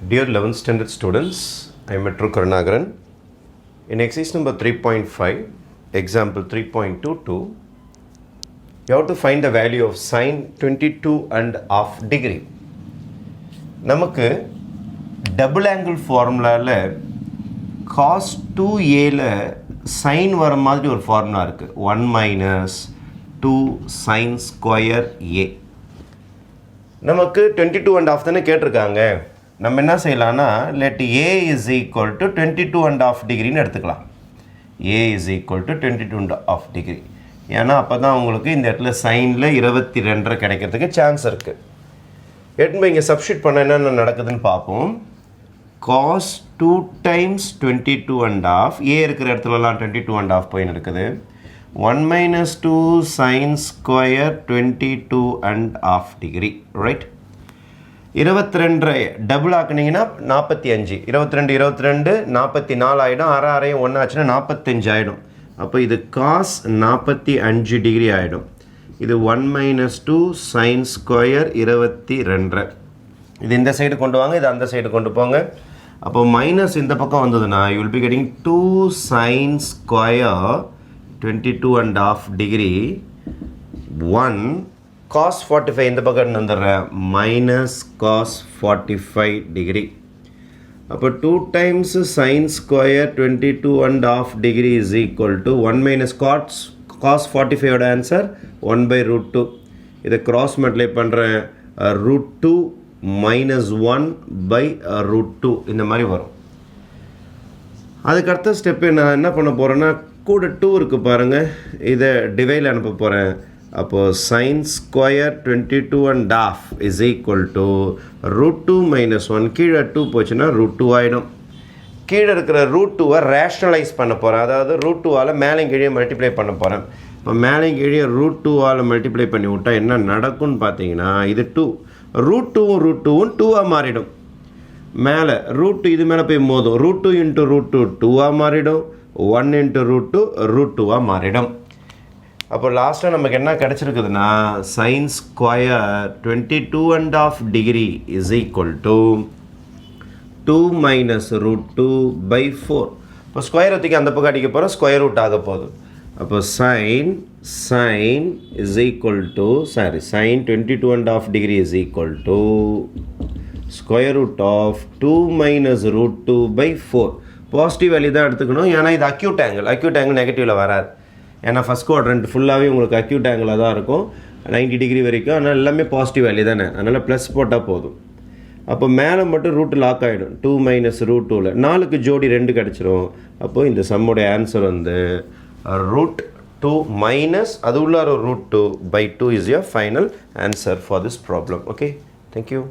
Dear 11th standard students, I am Metro Karnagaran. In exercise number 3.5, example 3.22, you have to find the value of sine 22.5 degree. நமக்கு double angle formula cos 2a sin வர மாதிரி ஒரு formula இருக்கு 1 minus 2 sin square a. நமக்கு 22.5 தானே கேட்டிருக்காங்க. நம்ம என்ன செய்யலாம்னா let a is equal to 22.5 டிகிரின்னு எடுத்துக்கலாம். a is equal to 22.5 degree. ஏன்னா அப்போ தான் உங்களுக்கு இந்த இடத்துல சைனில் 22 கிடைக்கிறதுக்கு சான்ஸ் இருக்குது. எடுத்து இங்கே சப்ஸ்டியூட் பண்ண என்ன நடக்குதுன்னு பார்ப்போம். cos 2 times 22.5 a இருக்கிற இடத்துலலாம் 22.5 போயின்னு இருக்குது. 1 minus 2 sin square 22.5 degree, right? 22 double ஆக்குனீங்கன்னா 45, 22 44 ஆகிடும். 6 1 ஆச்சுன்னா 45 ஆகிடும். அப்போ இது காஸ் 45 டிகிரி ஆகிடும். இது 1 minus 2 sin square 22. இது இந்த சைடு கொண்டு வாங்க, இது அந்த சைடு கொண்டு போங்க. அப்போ மைனஸ் இந்த பக்கம் வந்ததுன்னா you will be getting 2 sin square 22.5 degree 1 cos 45 இந்த பக்கம் வந்துடுறேன் minus cos 45 டிகிரி. அப்போ 2 times sin square 22.5 degree is equal to 1 minus cos 45 ஓட ஆன்சர் 1 by root 2. இதை cross multiply பண்ணுறேன் root 2 minus 1 by root 2 இந்த மாதிரி வரும். அதுக்கடுத்த ஸ்டெப்பு நான் என்ன பண்ண போகிறேன்னா கூட 2 இருக்குது பாருங்கள், இதை டிவைடில் அனுப்ப போகிறேன். அப்போது sin square 22.5 is equal to root 2 minus 1. கீழே 2 போச்சுன்னா root 2 ஆகிடும். கீழே இருக்கிற root 2-ஐ ரேஷ்னலைஸ் பண்ண போகிறேன். அதாவது root 2-ஆல் மேலே கீழே மல்டிப்ளை பண்ண போகிறேன். இப்போ மேலே கீழே root 2-ஆல் மல்டிப்ளை பண்ணி விட்டால் என்ன நடக்கும்னு பார்த்தீங்கன்னா இது 2 root 2வும் 2ஆக மாறிடும். மேலே root 2 இது மேலே போய் மோதும். root 2 into root 2 2ஆக மாறிடும். 1 into root 2 root 2ஆக மாறிடும். அப்போ லாஸ்ட்டாக நமக்கு என்ன கிடச்சிருக்குதுன்னா sin square 22.5 degree is equal to 2 minus root 2 by 4. இப்போ ஸ்கொயர் ரூட்டுக்கு அந்த பக்கம் அடிக்க போகிறோம், ஸ்கொயர் ரூட் ஆக போகுது. அப்போ sin is equal to sin 22.5 degree is equal to square root of 2 minus root 2 by 4. Positive value தான் எடுத்துக்கணும், ஏன்னா இது அக்யூட் ஆங்கிள் நெகட்டிவில் வராது. ஏன்னா ஃபஸ்ட் குவாட்ரண்ட் ஃபுல்லாகவே உங்களுக்கு அக்யூட் ஆங்கிளாக தான் இருக்கும் 90 டிகிரி வரைக்கும். அதனால் எல்லாமே பாசிட்டிவ் வேல்யூ தானே, அதனால் ப்ளஸ் போட்டால் போதும். அப்போ மேலே மட்டும் ரூட் லாக் ஆகிடும். 2 minus root 2ல் 4க்கு ஜோடி 2 கிடச்சிரும். அப்போது இந்த சம்முடைய ஆன்சர் வந்து root 2 minus அது உள்ளார root 2 by 2 is your final answer for this problem. Okay, thank you.